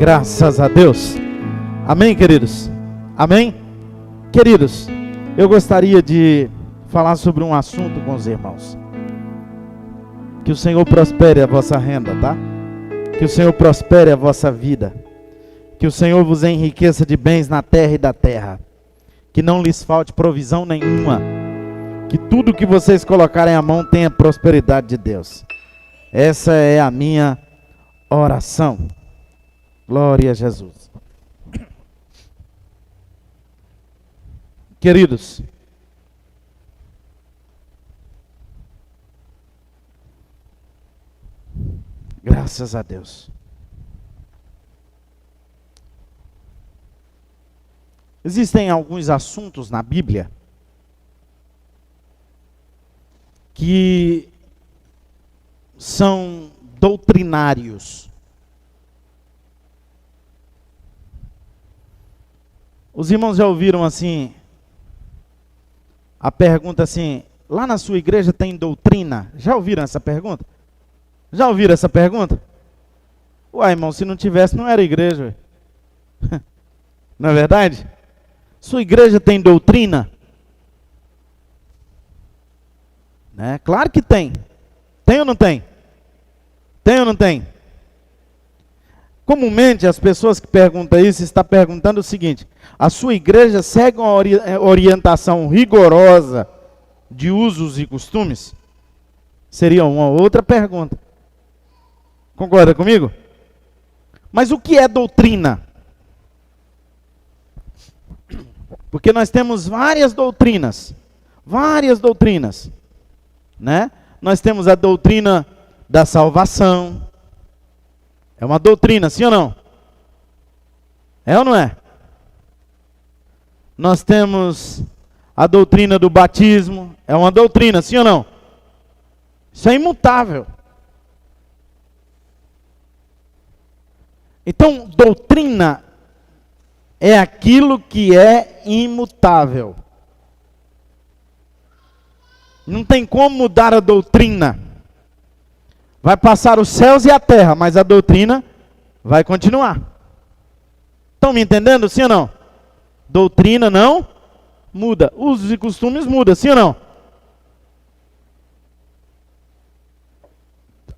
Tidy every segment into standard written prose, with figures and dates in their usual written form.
Graças a Deus. Amém, queridos? Amém? Queridos, eu gostaria de falar sobre um assunto com os irmãos. Que o Senhor prospere a vossa renda, tá? Que o Senhor prospere a vossa vida. Que o Senhor vos enriqueça de bens na terra e da terra. Que não lhes falte provisão nenhuma. Que tudo que vocês colocarem à mão tenha prosperidade de Deus. Essa é a minha oração. Glória a Jesus. Queridos, graças a Deus. Existem alguns assuntos na Bíblia que são doutrinários. Os irmãos já ouviram assim, a pergunta assim, lá na sua igreja tem doutrina? Já ouviram essa pergunta? Já ouviram essa pergunta? Uai, irmão, se não tivesse, não era igreja. Não é verdade? Sua igreja tem doutrina? Né? Claro que tem. Tem ou não tem? Tem ou não tem? Comumente as pessoas que perguntam isso estão perguntando o seguinte: a sua igreja segue uma orientação rigorosa de usos e costumes? Seria uma outra pergunta. Concorda comigo? Mas o que é doutrina? Porque nós temos várias doutrinas, né? Nós temos a doutrina da salvação. É uma doutrina, sim ou não? É ou não é? Nós temos a doutrina do batismo. É uma doutrina, sim ou não? Isso é imutável. Então, doutrina é aquilo que é imutável. Não tem como mudar a doutrina. Vai passar os céus e a terra, mas a doutrina vai continuar. Estão me entendendo, sim ou não? Doutrina não muda. Usos e costumes mudam, sim ou não?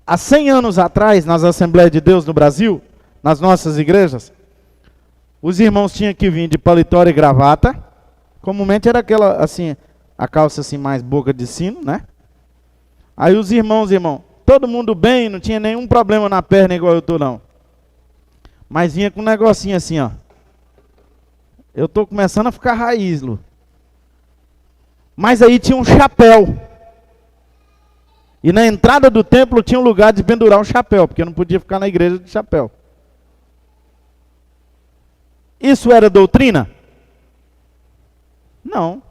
Há 100 anos atrás, nas Assembleias de Deus no Brasil, nas nossas igrejas, os irmãos tinham que vir de paletó e gravata. Comumente era aquela, assim, a calça assim mais boca de sino, né? Aí os irmãos, todo mundo bem, não tinha nenhum problema na perna igual eu tô não. Mas vinha com um negocinho assim, ó. Eu tô começando a ficar raiz, Lu. Mas aí tinha um chapéu. E na entrada do templo tinha um lugar de pendurar um chapéu, porque eu não podia ficar na igreja de chapéu. Isso era doutrina? Não.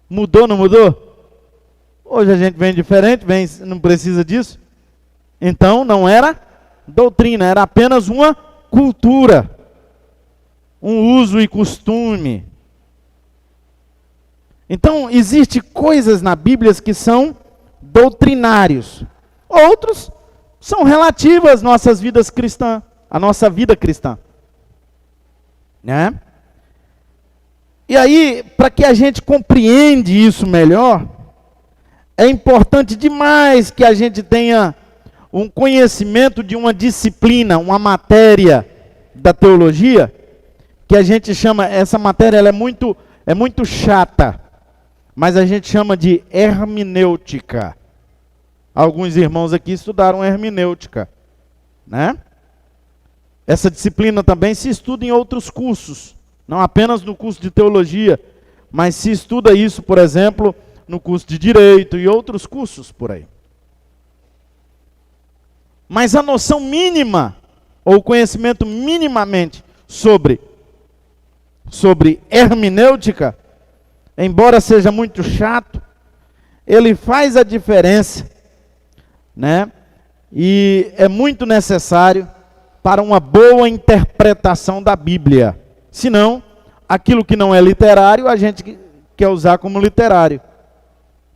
Mudou, não mudou? Hoje a gente vem diferente, não precisa disso. Então não era doutrina, era apenas uma cultura, um uso e costume. Então existem coisas na Bíblia que são doutrinários. Outros são relativas às nossas vidas cristãs, à nossa vida cristã. Né? E aí, para que a gente compreenda isso melhor, é importante demais que a gente tenha um conhecimento de uma disciplina, uma matéria da teologia, que a gente chama, essa matéria ela é muito chata, mas a gente chama de hermenêutica. Alguns irmãos aqui estudaram hermenêutica, né? Essa disciplina também se estuda em outros cursos, não apenas no curso de teologia, mas se estuda isso, por exemplo, no curso de direito e outros cursos por aí. Mas a noção mínima, ou o conhecimento minimamente sobre hermenêutica, embora seja muito chato, ele faz a diferença, né? E é muito necessário para uma boa interpretação da Bíblia. Senão, aquilo que não é literário, a gente quer usar como literário.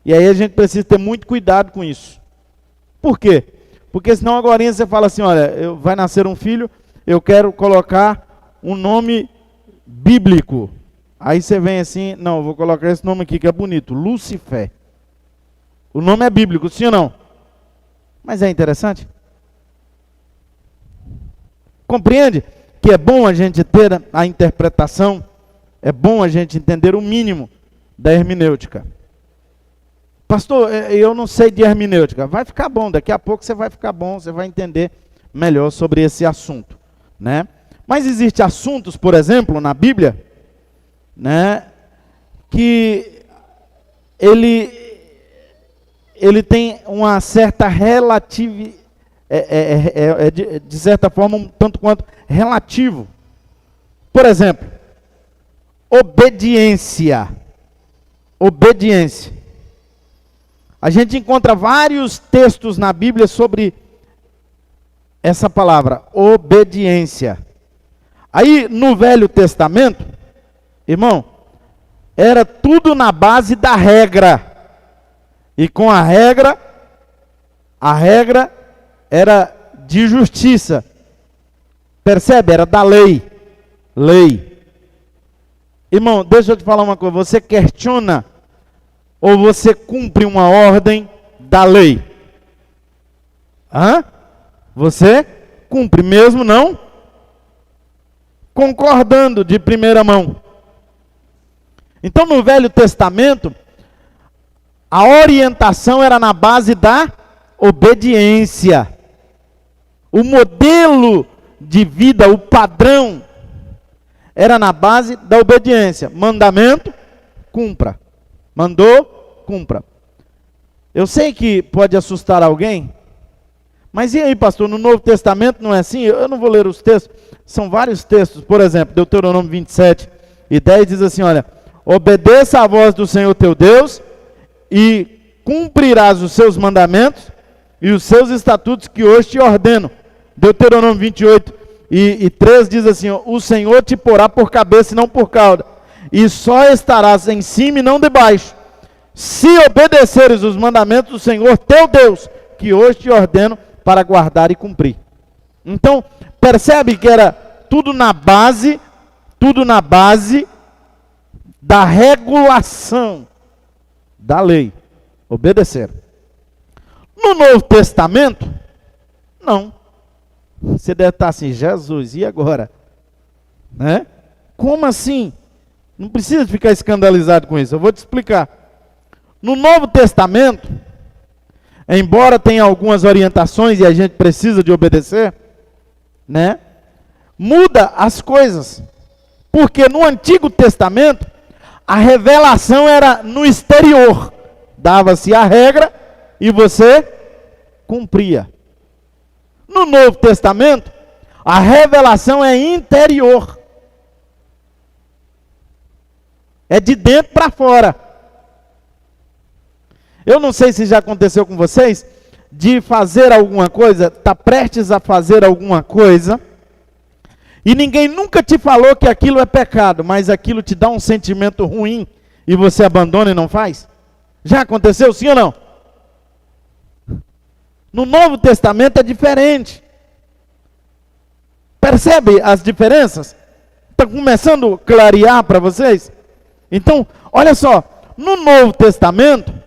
E aí a gente precisa ter muito cuidado com isso. Por quê? Porque senão agora você fala assim, olha, vai nascer um filho, eu quero colocar um nome bíblico. Aí você vem assim, não, eu vou colocar esse nome aqui que é bonito, Lucifer. O nome é bíblico, sim ou não? Mas é interessante. Compreende que é bom a gente ter a interpretação, é bom a gente entender o mínimo da hermenêutica. Pastor, eu não sei de hermenêutica. Vai ficar bom, daqui a pouco você vai ficar bom, você vai entender melhor sobre esse assunto, né? Mas existem assuntos, por exemplo, na Bíblia, né, que ele tem uma certa relatividade, de certa forma, um tanto quanto relativo. Por exemplo, obediência. Obediência. A gente encontra vários textos na Bíblia sobre essa palavra, obediência. Aí, no Velho Testamento, irmão, era tudo na base da regra. E com a regra era de justiça. Percebe? Era da lei. Lei. Irmão, deixa eu te falar uma coisa. Você questiona ou você cumpre uma ordem da lei? Hã? Você cumpre, mesmo não concordando de primeira mão. Então, no Velho Testamento, a orientação era na base da obediência. O modelo de vida, o padrão, era na base da obediência. Mandamento, cumpra. Mandou, cumpra. Eu sei que pode assustar alguém, mas e aí, pastor, no Novo Testamento não é assim? Eu não vou ler os textos, são vários textos. Por exemplo, Deuteronômio 27:10 diz assim, olha, obedeça à voz do Senhor teu Deus e cumprirás os seus mandamentos e os seus estatutos que hoje te ordeno. Deuteronômio 28:3 diz assim, o Senhor te porá por cabeça e não por cauda, e só estarás em cima e não debaixo, se obedeceres os mandamentos do Senhor teu Deus, que hoje te ordeno para guardar e cumprir. Então, percebe que era tudo na base da regulação da lei. Obedecer. No Novo Testamento, não. Você deve estar assim, Jesus, e agora? Né? Como assim? Não precisa ficar escandalizado com isso, eu vou te explicar. No Novo Testamento, embora tenha algumas orientações e a gente precisa de obedecer, né? Muda as coisas. Porque no Antigo Testamento, a revelação era no exterior. Dava-se a regra e você cumpria. No Novo Testamento, a revelação é interior. É de dentro para fora. Eu não sei se já aconteceu com vocês, de fazer alguma coisa, está prestes a fazer alguma coisa, e ninguém nunca te falou que aquilo é pecado, mas aquilo te dá um sentimento ruim, e você abandona e não faz? Já aconteceu, sim ou não? No Novo Testamento é diferente. Percebe as diferenças? Está começando a clarear para vocês? Então, olha só, no Novo Testamento,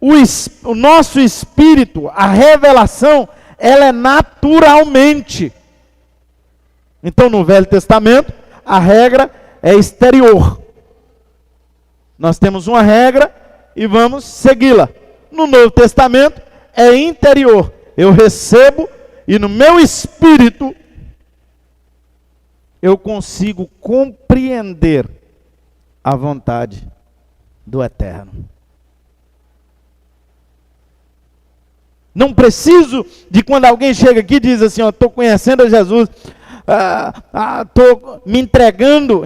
o nosso espírito, a revelação, ela é naturalmente. Então, no Velho Testamento, a regra é exterior. Nós temos uma regra e vamos segui-la. No Novo Testamento, é interior. Eu recebo e no meu espírito, eu consigo compreender a vontade do Eterno. Não preciso de quando alguém chega aqui e diz assim, estou conhecendo a Jesus, estou me entregando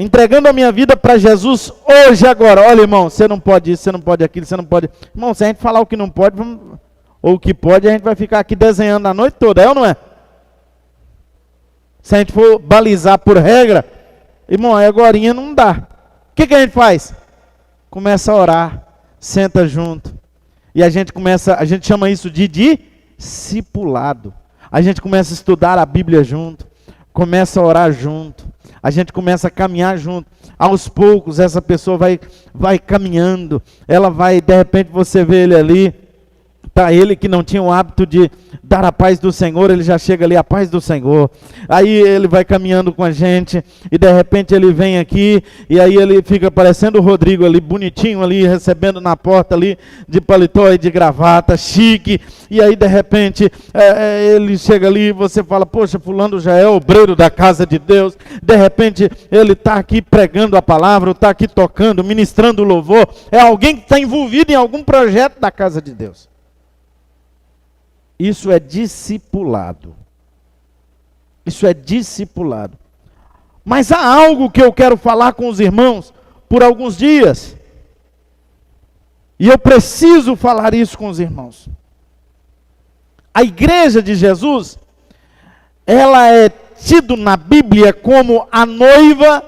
a minha vida para Jesus hoje, agora. Olha, irmão, você não pode isso, você não pode aquilo, você não pode... Irmão, se a gente falar o que não pode, ou o que pode, a gente vai ficar aqui desenhando a noite toda, é ou não é? Se a gente for balizar por regra, irmão, agorinha não dá. O que a gente faz? Começa a orar, senta junto. E a gente chama isso de discipulado. A gente começa a estudar a Bíblia junto. começa a orar junto, a gente começa a caminhar junto. Aos poucos essa pessoa vai caminhando, ela vai, de repente você vê ele ali, tá, ele que não tinha o hábito de dar a paz do Senhor, ele já chega ali, a paz do Senhor. Aí ele vai caminhando com a gente, e de repente ele vem aqui, e aí ele fica parecendo o Rodrigo ali, bonitinho ali, recebendo na porta ali, de paletó e de gravata, chique. E aí de repente ele chega ali e você fala, poxa, fulano já é obreiro da casa de Deus. De repente ele está aqui pregando a palavra, está aqui tocando, ministrando louvor. É alguém que está envolvido em algum projeto da casa de Deus. Isso é discipulado. Isso é discipulado. Mas há algo que eu quero falar com os irmãos por alguns dias. E eu preciso falar isso com os irmãos. A igreja de Jesus, ela é tida na Bíblia como a noiva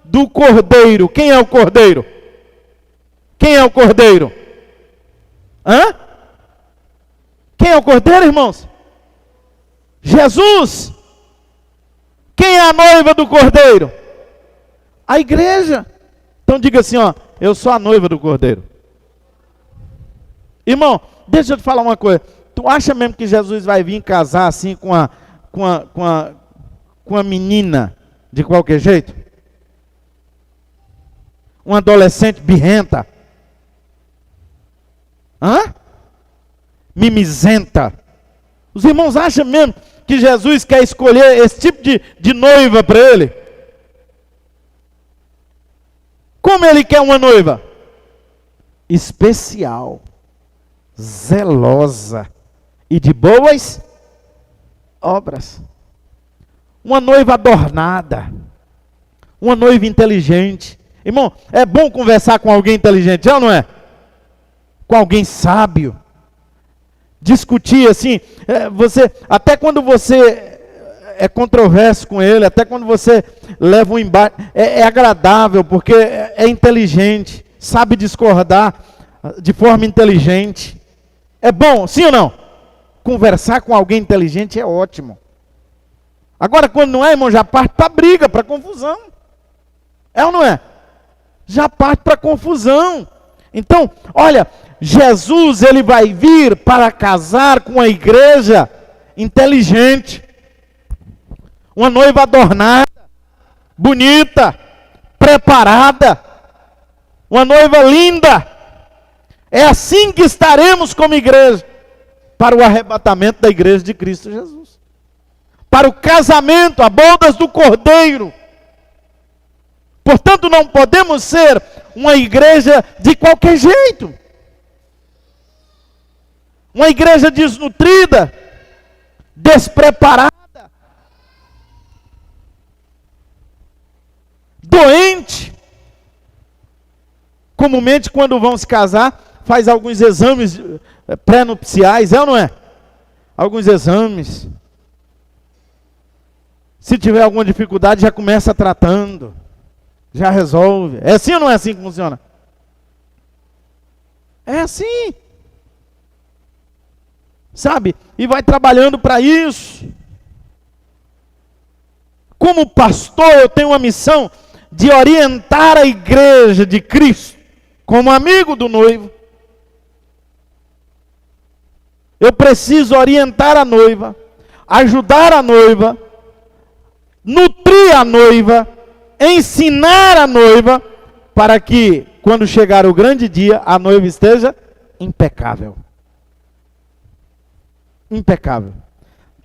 do Cordeiro. Quem é o Cordeiro? Quem é o Cordeiro? Hã? Quem é o Cordeiro, irmãos? Jesus. Quem é a noiva do Cordeiro? A igreja. Então diga assim, ó, eu sou a noiva do Cordeiro. Irmão, deixa eu te falar uma coisa. Tu acha mesmo que Jesus vai vir casar assim com a menina de qualquer jeito? Uma adolescente birrenta? Hã? Mimizenta? Os irmãos acham mesmo que Jesus quer escolher esse tipo de noiva para ele? Como ele quer uma noiva? Especial, zelosa e de boas obras. Uma noiva adornada, uma noiva inteligente. Irmão, é bom conversar com alguém inteligente, é ou não é? Com alguém sábio. Discutir assim, até quando você é controverso com ele, até quando você leva um embate, é agradável, porque é inteligente, sabe discordar de forma inteligente. É bom, sim ou não? Conversar com alguém inteligente é ótimo. Agora, quando não é, irmão, já parte para briga, para confusão. É ou não é? Já parte para confusão. Então, olha, Jesus, ele vai vir para casar com a igreja inteligente. Uma noiva adornada, bonita, preparada. Uma noiva linda. É assim que estaremos como igreja para o arrebatamento da igreja de Cristo Jesus. Para o casamento, a bodas do Cordeiro. Portanto, não podemos ser uma igreja de qualquer jeito. Uma igreja desnutrida, despreparada, doente. Comumente, quando vão se casar, faz alguns exames pré-nupciais, é ou não é? Alguns exames. Se tiver alguma dificuldade, já começa tratando. Já resolve. É assim ou não é assim que funciona? É assim. Sabe? E vai trabalhando para isso. Como pastor, eu tenho uma missão de orientar a igreja de Cristo, como amigo do noivo. Eu preciso orientar a noiva, ajudar a noiva, nutrir a noiva, ensinar a noiva, para que, quando chegar o grande dia, a noiva esteja impecável. Impecável.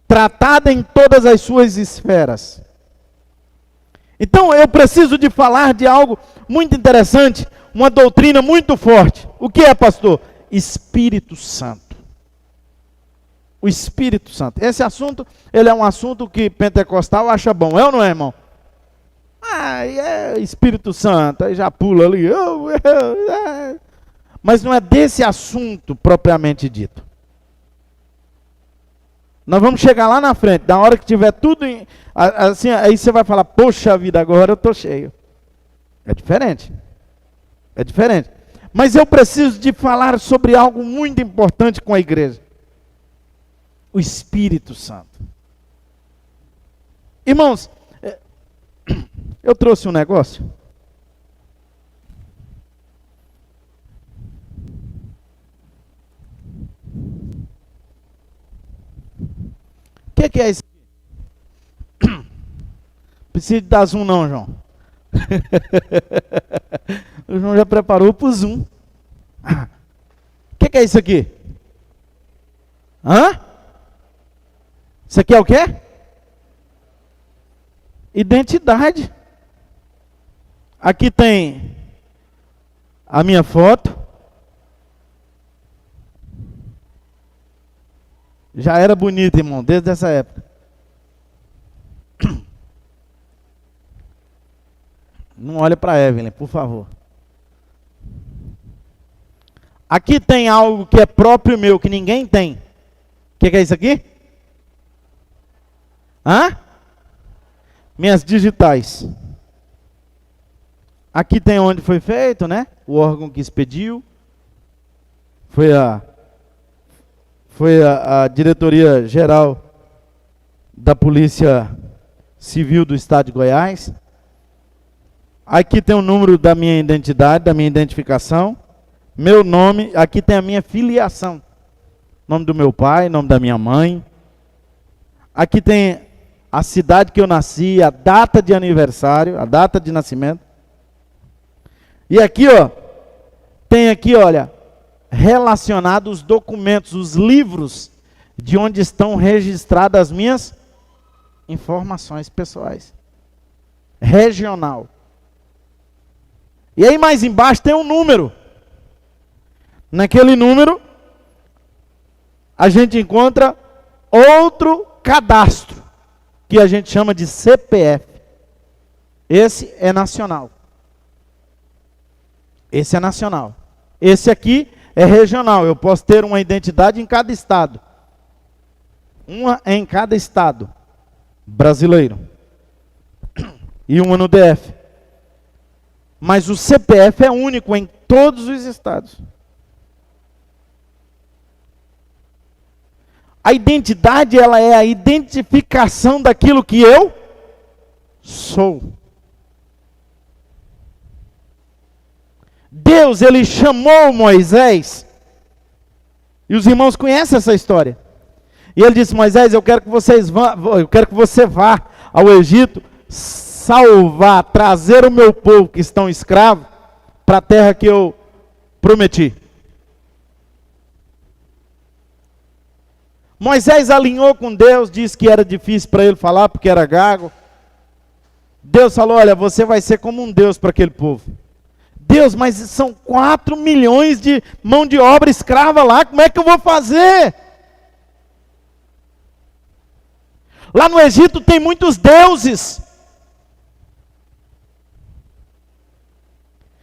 Tratada em todas as suas esferas. Então, eu preciso de falar de algo muito interessante, uma doutrina muito forte. O que é, pastor? Espírito Santo. O Espírito Santo. Esse assunto, ele é um assunto que pentecostal acha bom. É ou não é, irmão? É Espírito Santo, aí já pula ali. Mas não é desse assunto propriamente dito. Nós vamos chegar lá na frente, da hora que tiver tudo assim, aí você vai falar, poxa vida, agora eu estou cheio. É diferente. É diferente. Mas eu preciso de falar sobre algo muito importante com a igreja. O Espírito Santo. Irmãos, eu trouxe um negócio. O que é isso? Precisa dar zoom não, João. O João já preparou para o zoom. O que é isso aqui? Hã? Isso aqui é o quê? Identidade. Aqui tem a minha foto. Já era bonita, irmão, desde essa época. Não olha para Evelyn, por favor. Aqui tem algo que é próprio meu, que ninguém tem. O que é isso aqui? Hã? Minhas digitais. Aqui tem onde foi feito, né? O órgão que expediu. Foi a diretoria geral da Polícia Civil do Estado de Goiás. Aqui tem o número da minha identidade, da minha identificação. Meu nome, aqui tem a minha filiação. Nome do meu pai, nome da minha mãe. Aqui tem a cidade que eu nasci, a data de aniversário, a data de nascimento. E aqui, ó, tem aqui, olha, relacionado os documentos, os livros de onde estão registradas as minhas informações pessoais. Regional. E aí mais embaixo tem um número. Naquele número, a gente encontra outro cadastro, que a gente chama de CPF. Esse é nacional. Esse é nacional. Esse aqui é regional. Eu posso ter uma identidade em cada estado. Uma em cada estado brasileiro. E uma no DF. Mas o CPF é único em todos os estados. A identidade, ela é a identificação daquilo que eu sou. Deus, ele chamou Moisés, e os irmãos conhecem essa história. E ele disse: Moisés, eu quero que você vá ao Egito, salvar, trazer o meu povo que estão escravos para a terra que eu prometi. Moisés alinhou com Deus, disse que era difícil para ele falar porque era gago. Deus falou: olha, você vai ser como um Deus para aquele povo. Deus, mas são 4 milhões de mão de obra escrava lá, como é que eu vou fazer? Lá no Egito tem muitos deuses.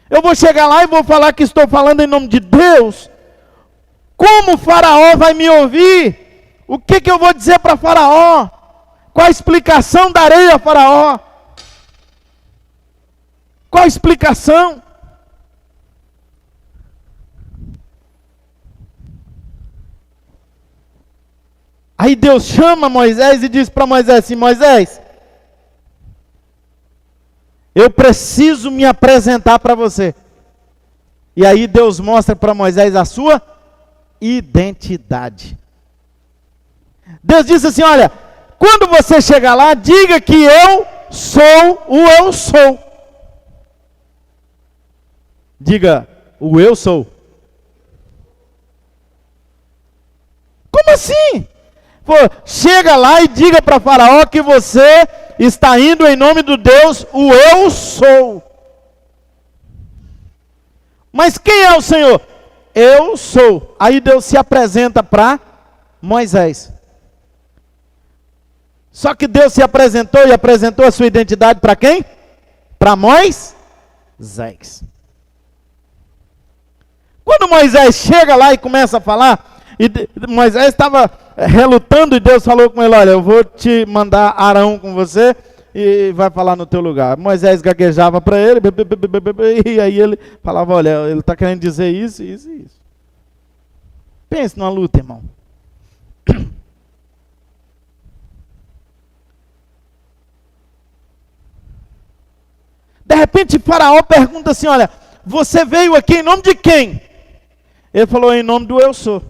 Eu vou chegar lá e vou falar que estou falando em nome de Deus. Como o Faraó vai me ouvir? O que eu vou dizer para Faraó? Qual a explicação darei a Faraó? Qual a explicação? Aí Deus chama Moisés e diz para Moisés assim: Moisés, eu preciso me apresentar para você. E aí Deus mostra para Moisés a sua identidade. Deus disse assim: olha, quando você chegar lá, diga que eu sou o eu sou. Diga, o eu sou. Como assim? Pô, chega lá e diga para Faraó que você está indo em nome do Deus, o eu sou. Mas quem é o Senhor? Eu sou. Aí Deus se apresenta para Moisés. Só que Deus se apresentou e apresentou a sua identidade para quem? Para Moisés. Quando Moisés chega lá e começa a falar, e Moisés estava relutando e Deus falou com ele: olha, eu vou te mandar Arão com você e vai falar no teu lugar. Moisés gaguejava para ele, e aí ele falava: olha, ele está querendo dizer isso, isso e isso. Pense numa luta, irmão. repente Faraó pergunta assim, olha, você veio aqui em nome de quem? Ele falou, em nome do eu sou.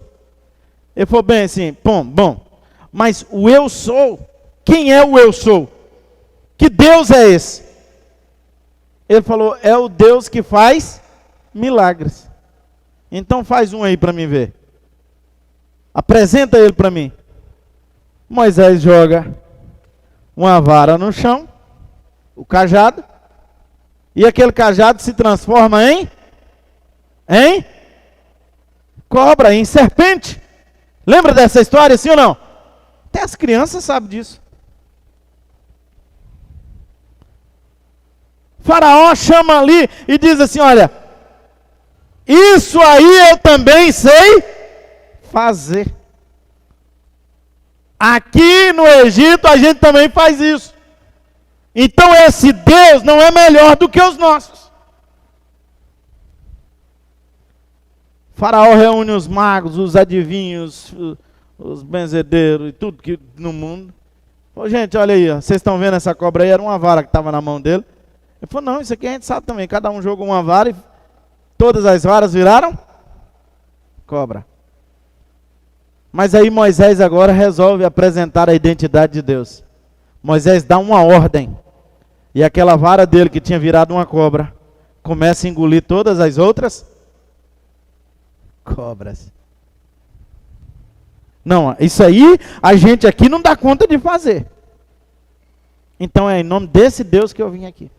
Ele falou bem assim, bom, mas o eu sou, quem é o eu sou? Que Deus é esse? Ele falou, é o Deus que faz milagres. Então faz um aí para mim ver. Apresenta ele para mim. Moisés joga uma vara no chão, o cajado, e aquele cajado se transforma em cobra, em serpente. Lembra dessa história, sim ou não? Até as crianças sabem disso. Faraó chama ali e diz assim, olha, isso aí eu também sei fazer. Aqui no Egito a gente também faz isso. Então esse Deus não é melhor do que os nossos. Faraó reúne os magos, os adivinhos, os benzedeiros e tudo que no mundo. Ô, gente, olha aí, ó, vocês estão vendo essa cobra aí? Era uma vara que estava na mão dele. Ele falou, não, isso aqui a gente sabe também. Cada um jogou uma vara e todas as varas viraram cobra. Mas aí Moisés agora resolve apresentar a identidade de Deus. Moisés dá uma ordem. E aquela vara dele que tinha virado uma cobra, começa a engolir todas as outras cobras. Não, isso aí a gente aqui não dá conta de fazer. Então é em nome desse Deus que eu vim aqui.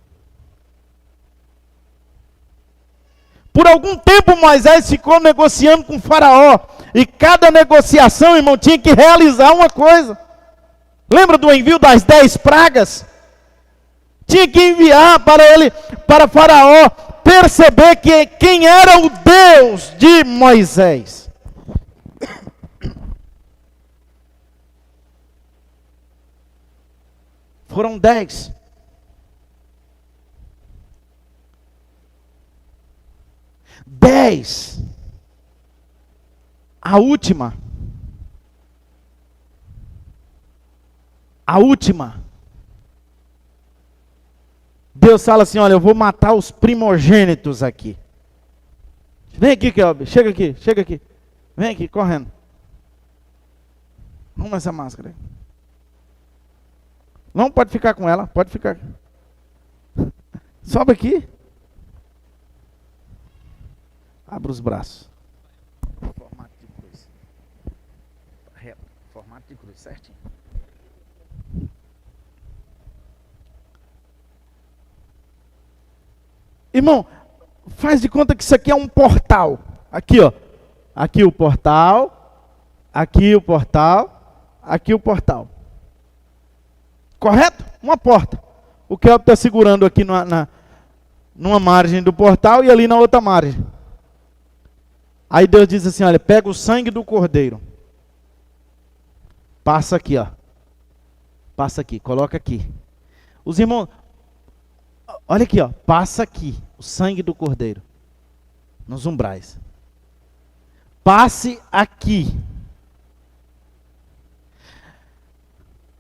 Por algum tempo Moisés ficou negociando com Faraó. E cada negociação, irmão, tinha que realizar uma coisa. Lembra do envio das 10 pragas? Tinha que enviar para Faraó perceber quem era o Deus de Moisés. Foram 10. A última. Deus fala assim, olha, eu vou matar os primogênitos aqui. Vem aqui, Kelby, chega aqui. Vem aqui, correndo. Arruma essa máscara aí. Não, pode ficar com ela, pode ficar. Sobe aqui. Abra os braços. Formato de cruz. Reto. Formato de cruz, certinho. Irmão, faz de conta que isso aqui é um portal. Aqui, ó. Aqui o portal. Aqui o portal. Aqui o portal. Correto? Uma porta. O Kelvin está segurando aqui numa margem do portal e ali na outra margem. Aí Deus diz assim, olha, pega o sangue do cordeiro. Passa aqui, ó. Passa aqui, coloca aqui. Os irmãos, olha aqui, ó. Passa aqui o sangue do cordeiro. Nos umbrais. Passe aqui.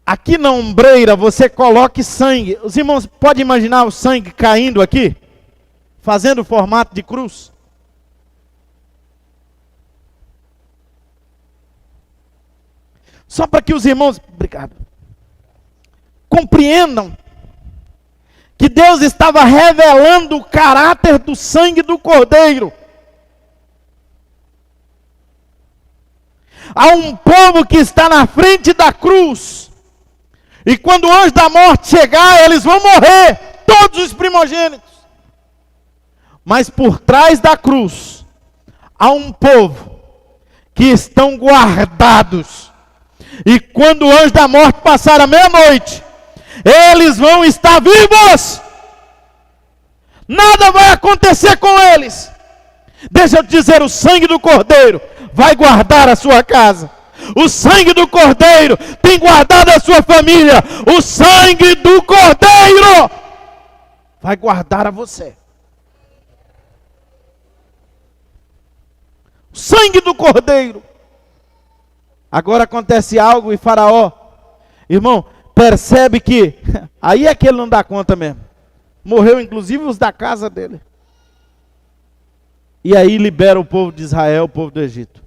Aqui na ombreira você coloque sangue. Os irmãos, podem imaginar o sangue caindo aqui? Fazendo o formato de cruz? Só para que os irmãos, obrigado, compreendam que Deus estava revelando o caráter do sangue do cordeiro. Há um povo que está na frente da cruz. E quando o anjo da morte chegar, eles vão morrer, todos os primogênitos. Mas por trás da cruz, há um povo que estão guardados. E quando o anjo da morte passar a meia-noite, eles vão estar vivos. Nada vai acontecer com eles. Deixa eu te dizer, o sangue do cordeiro vai guardar a sua casa. O sangue do cordeiro tem guardado a sua família. O sangue do cordeiro vai guardar a você. O sangue do cordeiro. Agora acontece algo e Faraó, irmão, percebe que aí é que ele não dá conta mesmo. Morreu inclusive os da casa dele. E aí libera o povo de Israel, o povo do Egito.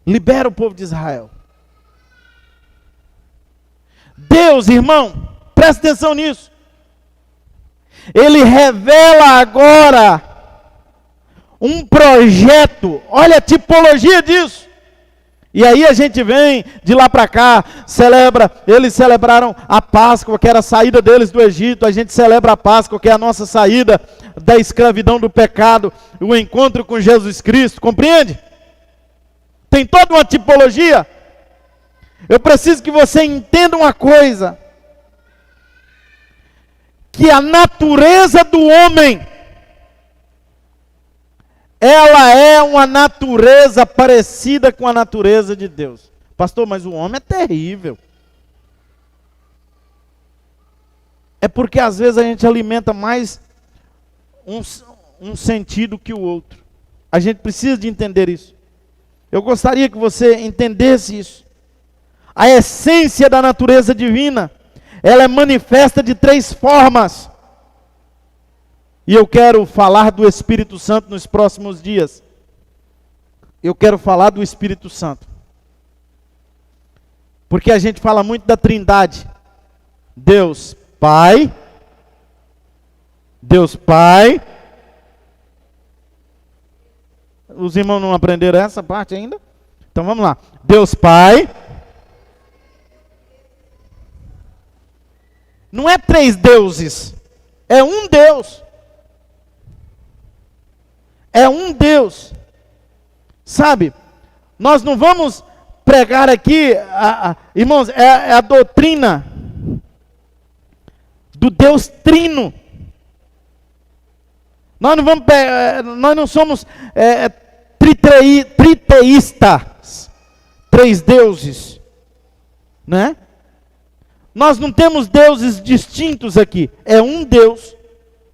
Libera o povo de Israel. Deus, irmão, presta atenção nisso. Ele revela agora um projeto. Olha a tipologia disso. E aí a gente vem de lá para cá, eles celebraram a Páscoa, que era a saída deles do Egito. A gente celebra a Páscoa, que é a nossa saída da escravidão do pecado, o encontro com Jesus Cristo, compreende? Tem toda uma tipologia. Eu preciso que você entenda uma coisa, que a natureza do homem, ela é uma natureza parecida com a natureza de Deus. Pastor, mas o homem é terrível. É porque às vezes a gente alimenta mais um sentido que o outro. A gente precisa de entender isso. Eu gostaria que você entendesse isso. A essência da natureza divina, ela é manifesta de 3 formas. E eu quero falar do Espírito Santo nos próximos dias. Eu quero falar do Espírito Santo. Porque a gente fala muito da Trindade. Deus Pai. Deus Pai. Os irmãos não aprenderam essa parte ainda? Então vamos lá. Deus Pai. Não é 3 deuses. É um Deus. É um Deus. Sabe? Nós não vamos pregar aqui, irmãos, é a doutrina do Deus Trino. Nós não somos triteístas, 3 deuses, né? Nós não temos deuses distintos aqui. É um Deus.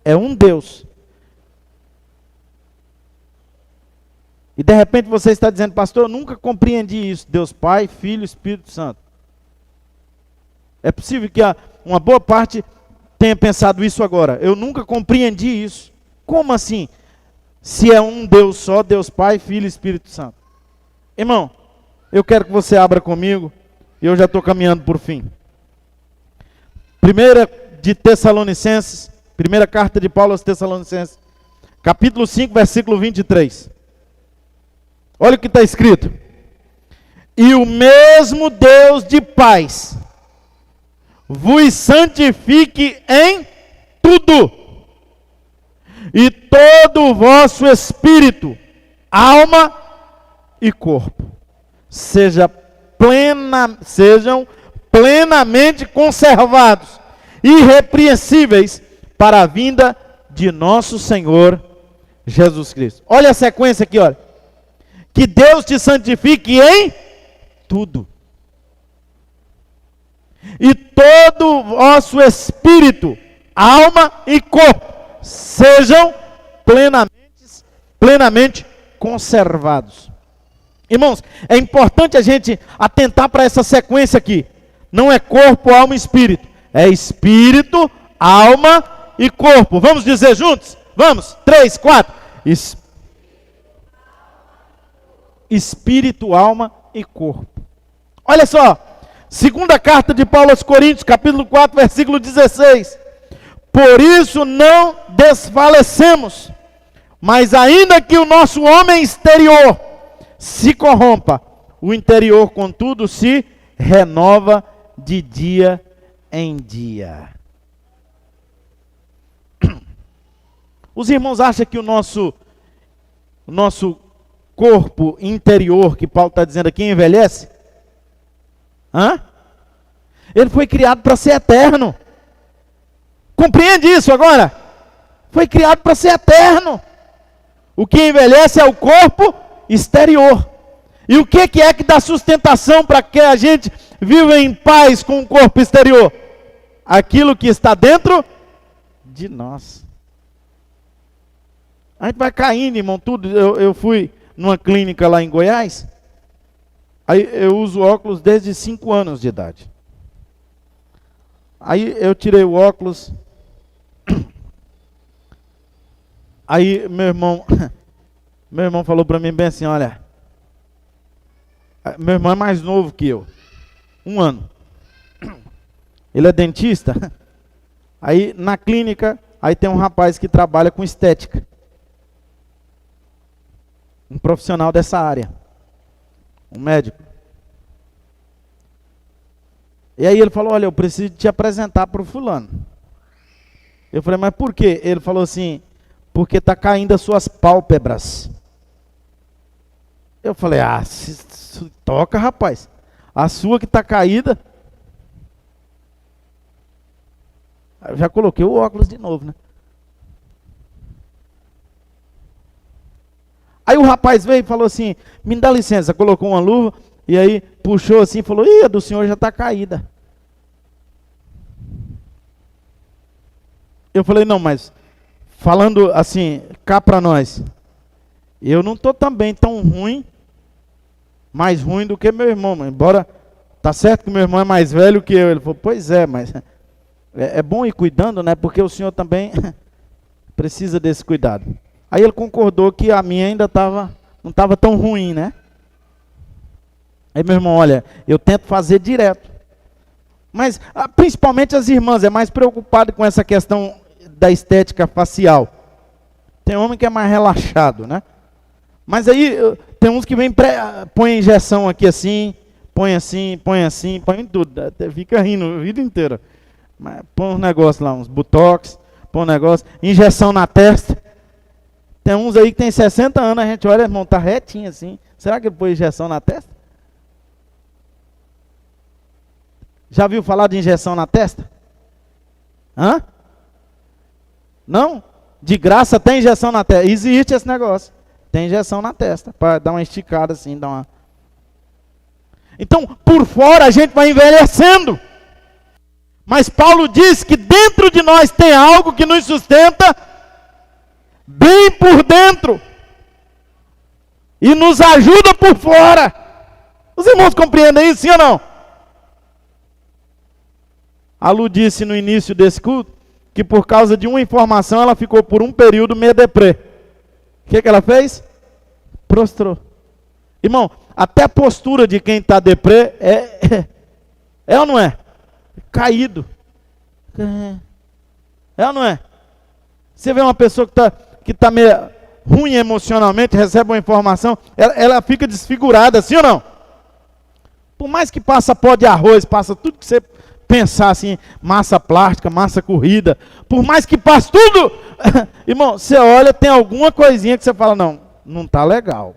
É um Deus. E de repente você está dizendo, pastor, eu nunca compreendi isso. Deus Pai, Filho e Espírito Santo. É possível que uma boa parte tenha pensado isso agora. Eu nunca compreendi isso. Como assim? Se é um Deus só, Deus Pai, Filho e Espírito Santo. Irmão, eu quero que você abra comigo. E eu já estou caminhando por fim. Primeira carta de Paulo aos Tessalonicenses. Capítulo 5, versículo 23. Olha o que está escrito. E o mesmo Deus de paz vos santifique em tudo, e todo o vosso espírito, alma e corpo sejam plenamente conservados, irrepreensíveis para a vinda de nosso Senhor Jesus Cristo. Olha a sequência aqui, olha. Que Deus te santifique em tudo. E todo o vosso espírito, alma e corpo sejam plenamente conservados. Irmãos, é importante a gente atentar para essa sequência aqui. Não é corpo, alma e espírito. É espírito, alma e corpo. Vamos dizer juntos? Vamos? 3, 4. Espírito, alma e corpo. Olha só, segunda carta de Paulo aos Coríntios, capítulo 4, versículo 16. Por isso não desfalecemos, mas ainda que o nosso homem exterior se corrompa, o interior, contudo, se renova de dia em dia. Os irmãos acham que o nosso corpo interior, que Paulo está dizendo aqui, envelhece? Ele foi criado para ser eterno. Compreende isso agora? Foi criado para ser eterno. O que envelhece é o corpo exterior. E o que é que dá sustentação para que a gente viva em paz com o corpo exterior? Aquilo que está dentro de nós. A gente vai caindo, irmão, tudo. Eu fui numa clínica lá em Goiás. Aí eu uso óculos desde 5 anos de idade. Aí eu tirei o óculos. Aí meu irmão falou para mim bem assim, olha, meu irmão é mais novo que eu, 1 ano. Ele é dentista. Aí na clínica, aí tem um rapaz que trabalha com estética. Um profissional dessa área. Um médico. E aí ele falou, olha, eu preciso te apresentar para o fulano. Eu falei, mas por quê? Ele falou assim, porque está caindo as suas pálpebras. Eu falei, toca, rapaz. A sua que está caída. Eu já coloquei o óculos de novo, né? Aí o rapaz veio e falou assim, me dá licença, colocou uma luva, e aí puxou assim e falou, a do senhor já está caída. Eu falei, não, mas falando assim, cá para nós, eu não estou também tão ruim, mais ruim do que meu irmão, mas embora, tá certo que meu irmão é mais velho que eu. Ele falou, pois é, mas é bom ir cuidando, né, porque o senhor também precisa desse cuidado. Aí ele concordou que a minha ainda não estava tão ruim, né? Aí meu irmão, olha, eu tento fazer direto. Mas principalmente as irmãs, é mais preocupado com essa questão da estética facial. Tem homem que é mais relaxado, né? Mas aí tem uns que põe injeção aqui assim, põe em tudo. Até fica rindo a vida inteira. Mas põe uns negócios lá, uns botox, põe um negócio, injeção na testa. Tem uns aí que tem 60 anos, a gente olha, irmão, tá retinho assim. Será que ele pôs injeção na testa? Já viu falar de injeção na testa? Hã? Não? De graça tem injeção na testa. Existe esse negócio. Tem injeção na testa, para dar uma esticada assim, dar uma... Então, por fora a gente vai envelhecendo. Mas Paulo diz que dentro de nós tem algo que nos sustenta bem por dentro e nos ajuda por fora. Os irmãos compreendem isso, sim ou não? A Lu disse no início desse culto que por causa de uma informação ela ficou por um período meio deprê. O que ela fez? Prostrou. Irmão, até a postura de quem está deprê é ou não é? Caído. É ou não é? Você vê uma pessoa que tá meio ruim emocionalmente, recebe uma informação, ela fica desfigurada, sim ou não? Por mais que passa pó de arroz, passa tudo que você pensar assim, massa plástica, massa corrida, por mais que passe tudo, irmão, você olha, tem alguma coisinha que você fala, não tá legal.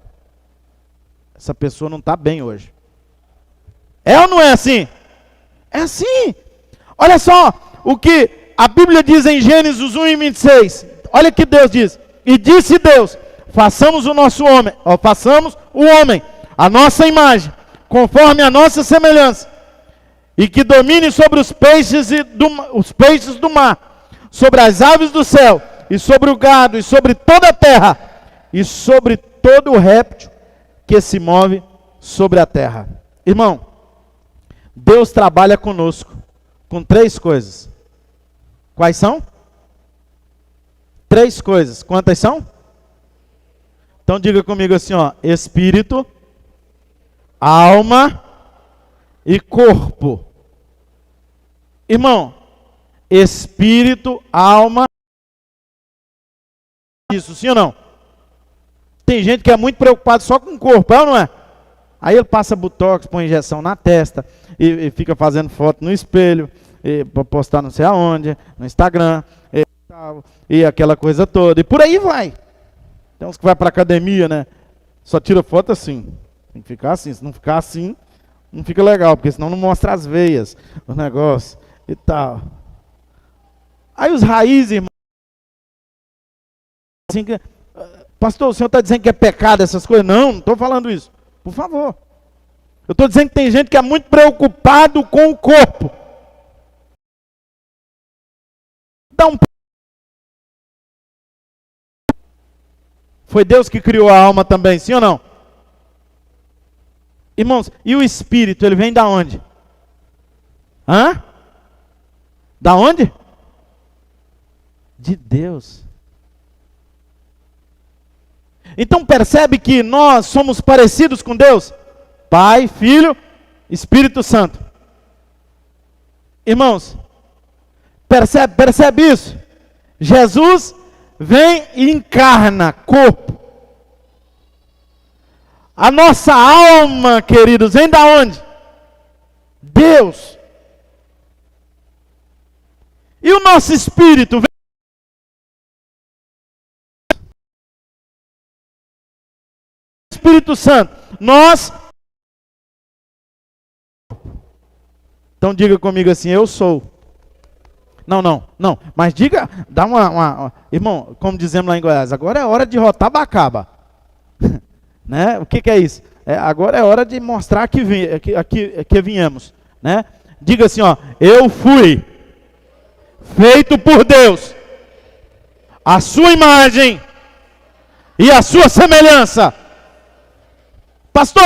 Essa pessoa não tá bem hoje. É ou não é assim? É assim. Olha só o que a Bíblia diz em Gênesis 1:26. Olha o que Deus diz. E disse Deus, façamos o homem, a nossa imagem, conforme a nossa semelhança, e que domine sobre os peixes do mar, sobre as aves do céu, e sobre o gado, e sobre toda a terra, e sobre todo o réptil que se move sobre a terra. Irmão, Deus trabalha conosco com 3 coisas. Quais são? 3 coisas. Quantas são? Então diga comigo assim, ó: espírito, alma e corpo. Irmão, espírito, alma, isso, sim ou não? Tem gente que é muito preocupado só com o corpo, é ou não é? Aí ele passa botox, põe injeção na testa, e fica fazendo foto no espelho, para postar não sei aonde, no Instagram, e aquela coisa toda, e por aí vai. Tem uns que vai para academia, né? Só tira foto assim. Tem que ficar assim, se não ficar assim, não fica legal, porque senão não mostra as veias, o negócio e tal. Aí os raízes, irmão, assim que, pastor, o senhor está dizendo que é pecado essas coisas? Não estou falando isso. Por favor. Eu estou dizendo que tem gente que é muito preocupado com o corpo. Foi Deus que criou a alma também, sim ou não? Irmãos, e o espírito, ele vem da onde? Hã? Da onde? De Deus. Então percebe que nós somos parecidos com Deus? Pai, Filho, Espírito Santo. Irmãos, percebe isso? Jesus vem e encarna corpo. A nossa alma, queridos, vem da onde? Deus. E o nosso espírito vem do Espírito Santo. Nós. Então diga comigo assim, eu sou. Não. Mas diga, dá irmão, como dizemos lá em Goiás, agora é hora de rotar bacaba. Né? O que é isso? Agora é hora de mostrar que viemos. Né? Diga assim, ó, eu fui feito por Deus, a sua imagem e a sua semelhança. Pastor,